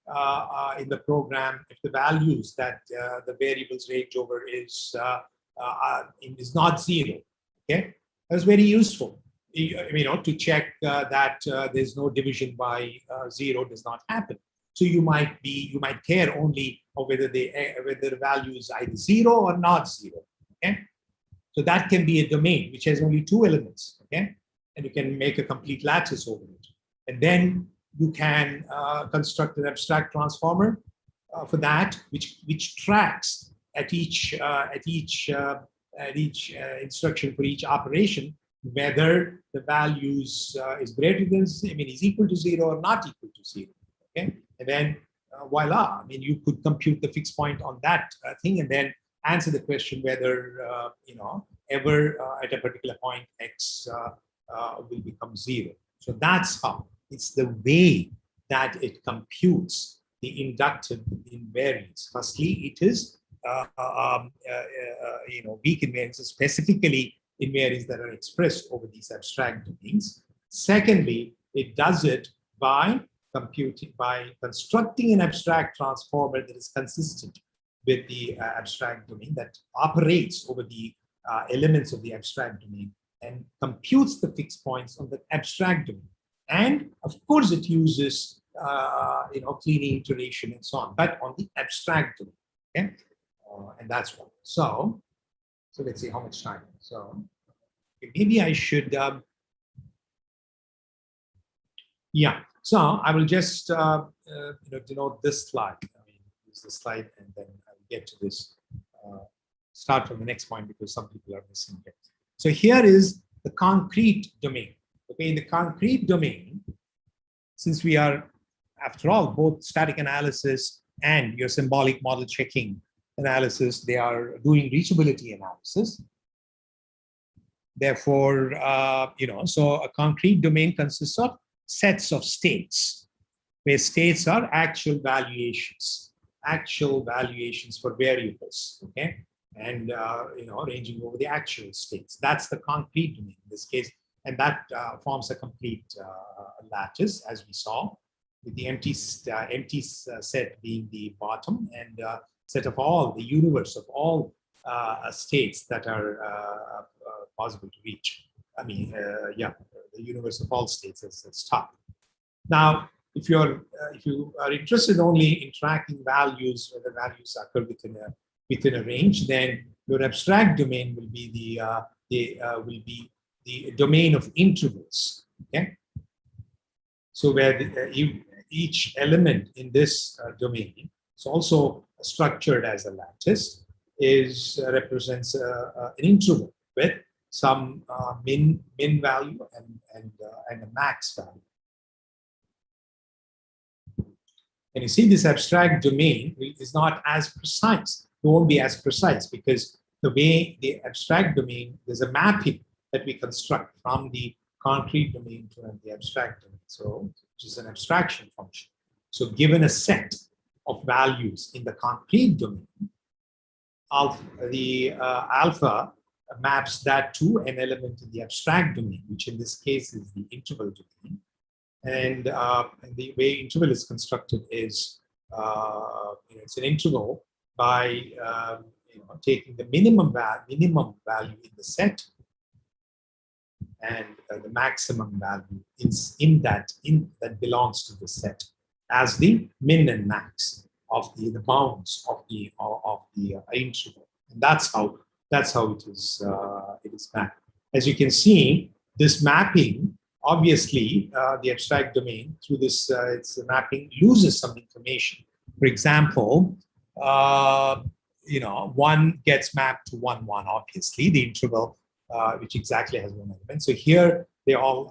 in the program, if the values that the variables range over is not zero. Okay, that's very useful. To check that there's no division by zero does not happen. So you might care only of whether the value is either zero or not zero. Okay, so that can be a domain which has only two elements. Okay, and you can make a complete lattice over it, and then you can construct an abstract transformer for that, which tracks at each instruction for each operation whether the values is greater than, is equal to zero or not equal to zero. Okay, and then voila, you could compute the fixed point on that thing, and then answer the question whether ever at a particular point x will become zero. So that's how. It's the way that it computes the inductive invariance. Firstly, it is weak invariances, specifically invariants that are expressed over these abstract domains. Secondly, it does it by constructing an abstract transformer that is consistent with the abstract domain, that operates over the elements of the abstract domain and computes the fixed points on the abstract domain. And of course, it uses cleaning, iteration, and so on, but on the abstract domain. Okay, and that's one. So let's see how much time. So maybe I should. So I will just denote this slide. Use the slide, and then I'll get to this. Start from the next point because some people are missing it. So here is the concrete domain. Okay, in the concrete domain, since we are, after all, both static analysis and your symbolic model checking analysis, they are doing reachability analysis. Therefore, so a concrete domain consists of sets of states, where states are actual valuations for variables. Okay, and ranging over the actual states. That's the concrete domain in this case. And that forms a complete lattice, as we saw, with the empty set being the bottom, and set of all the universe of all states that are possible to reach. The universe of all states is top. Now, if you are interested only in tracking values, whether values occur within a range, then your abstract domain will be the domain of intervals. Okay, so where each element in this domain is also structured as a lattice, represents an interval with some min value and a max value. And you see, this abstract domain is not as precise. It won't be as precise because the way the abstract domain, there's a mapping that we construct from the concrete domain to the abstract domain. So, which is an abstraction function. So, given a set of values in the concrete domain, alpha maps that to an element in the abstract domain, which in this case is the interval domain. And the way interval is constructed is it's an interval by taking the minimum value in the set and the maximum value in that belongs to the set as the min and max of the bounds of the interval. And that's how it is mapped. As you can see, this mapping, obviously, the abstract domain through this its mapping loses some information. For example, one gets mapped to 1, 1, obviously, the interval, which exactly has one element. So here they all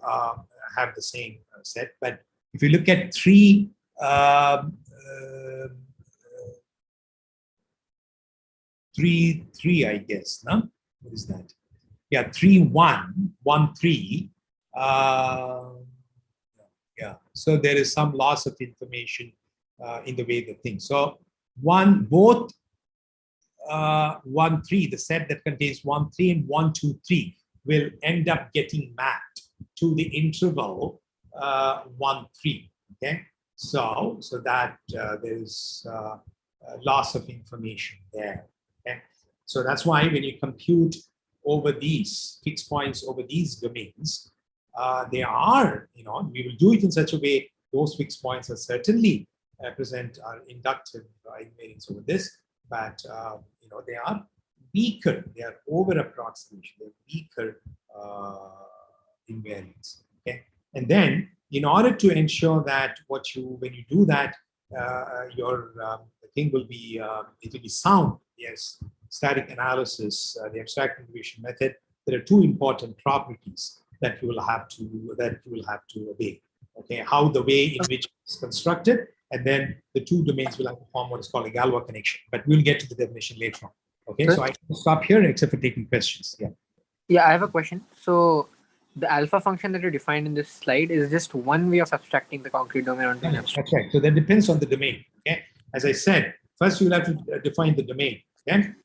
have the same set. But if you look at 3, 3, I guess, no? What is that? Yeah, 3, 1, 1, 3. Yeah, so there is some loss of information in the way the thing. So both 1, 3, the set that contains 1, 3 and 1, 2, 3 will end up getting mapped to the interval 1, 3. Okay, so that there's a loss of information there. Okay, so that's why when you compute over these fixed points over these domains, they are, we will do it in such a way those fixed points are certainly present our inductive invariance over this, but they are weaker, they are over approximation, they're weaker invariance. Okay, and then in order to ensure that when you do that, your thing will be it will be sound. Yes, static analysis, the abstract integration method. There are 2 important properties that you will have to obey. Okay, how the way in which it's constructed, and then the 2 domains will have to form what is called a Galois connection. But we'll get to the definition later on. Okay, Sure. so I can stop here except for taking questions. Yeah. Yeah, I have a question. So the alpha function that you defined in this slide is just one way of abstracting the concrete domain onto an abstract. That's right. So that depends on the domain. Okay, as I said, first you will have to define the domain. Okay,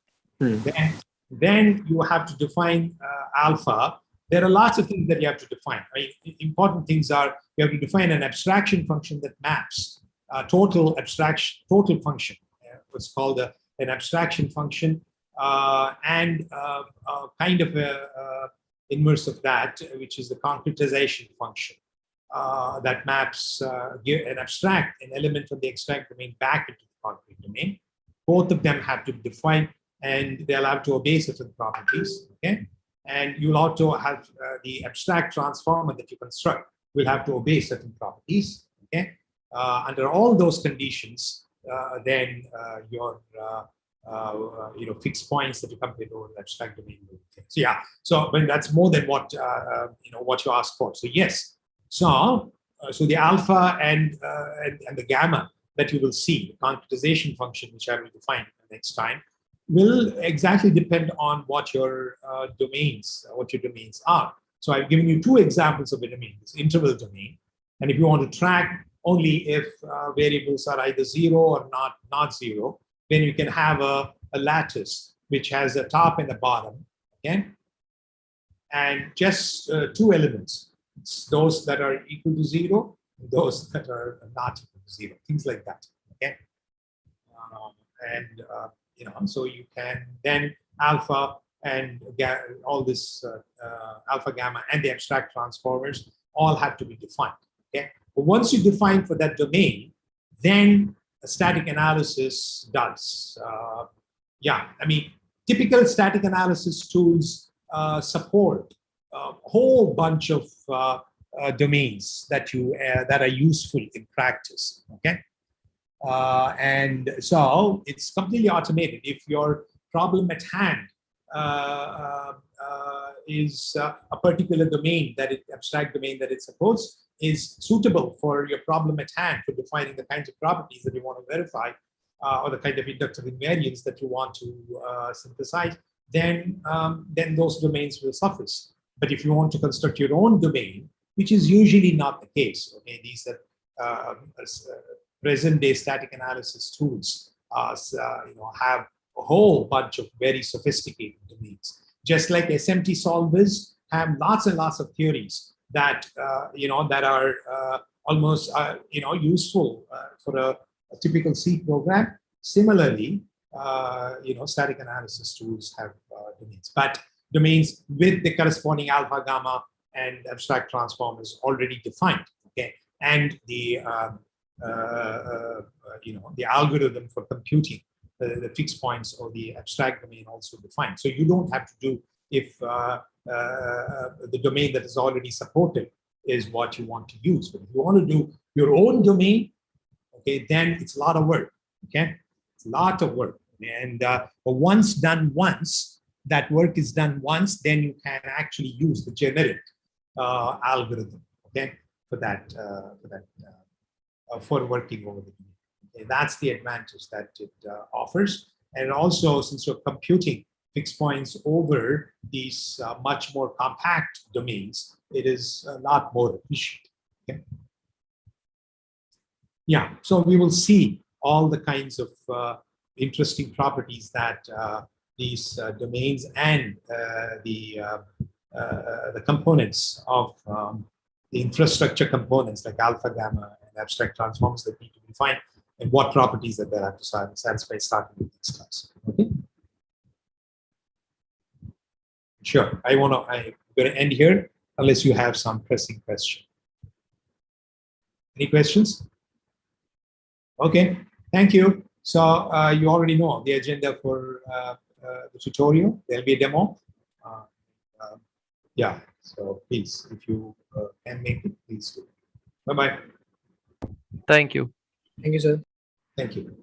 then you have to define alpha. There are lots of things that you have to define. I mean, important things are you have to define an abstraction function that maps total function. What's called an abstraction function, and kind of a inverse of that, which is the concretization function that maps an element from the abstract domain back into the concrete domain. Both of them have to be defined, and they'll have to obey certain properties. Okay, and you'll also have the abstract transformer that you construct will have to obey certain properties. Okay, under all those conditions, then your fixed points that you compute over the abstract domain. So yeah, so when that's more than what what you asked for. So yes, so the alpha and the gamma that you will see, the concretization function, which I will define next time, will exactly depend on what your domains are. So I've given you 2 examples of a domain, this interval domain, and if you want to track only if variables are either 0 or not 0, then you can have a lattice which has a top and a bottom, okay, and just 2 elements. It's those that are equal to 0, and those that are not equal to 0, things like that. Okay, so you can then alpha and all this alpha, gamma, and the abstract transformers all have to be defined. Okay, but once you define for that domain, then a static analysis does. I mean, typical static analysis tools support a whole bunch of domains that are useful in practice. Okay, and so it's completely automated. If your problem at hand is a particular domain abstract domain that it supports is suitable for your problem at hand for defining the kinds of properties that you want to verify or the kind of inductive invariance that you want to synthesize, then those domains will suffice. But if you want to construct your own domain, which is usually not the case, okay, these are present-day static analysis tools have a whole bunch of very sophisticated domains. Just like SMT solvers have lots and lots of theories that that are almost useful for a typical C program. Similarly, static analysis tools have domains, but domains with the corresponding alpha, gamma, and abstract transform is already defined. Okay, and the the algorithm for computing the fixed points or the abstract domain also defined. So you don't have to do if the domain that is already supported is what you want to use. But if you want to do your own domain, okay, then it's a lot of work. Okay, it's a lot of work. And but once done once, that work is done once, then you can actually use the generic algorithm, okay, for working over the domain. Okay, that's the advantage that it offers. And also, since you're computing fixed points over these much more compact domains, it is a lot more efficient. Okay? Yeah, so we will see all the kinds of interesting properties that these domains and the components of the infrastructure components like alpha, gamma, and abstract transforms that need to be defined, and what properties that they have to satisfy starting with this class. Okay. Sure. I'm going to end here unless you have some pressing question. Any questions? Okay. Thank you. So you already know the agenda for the tutorial. There'll be a demo. Yeah. So please, if you can make it, please do. Bye-bye. Thank you. Thank you, sir. Thank you.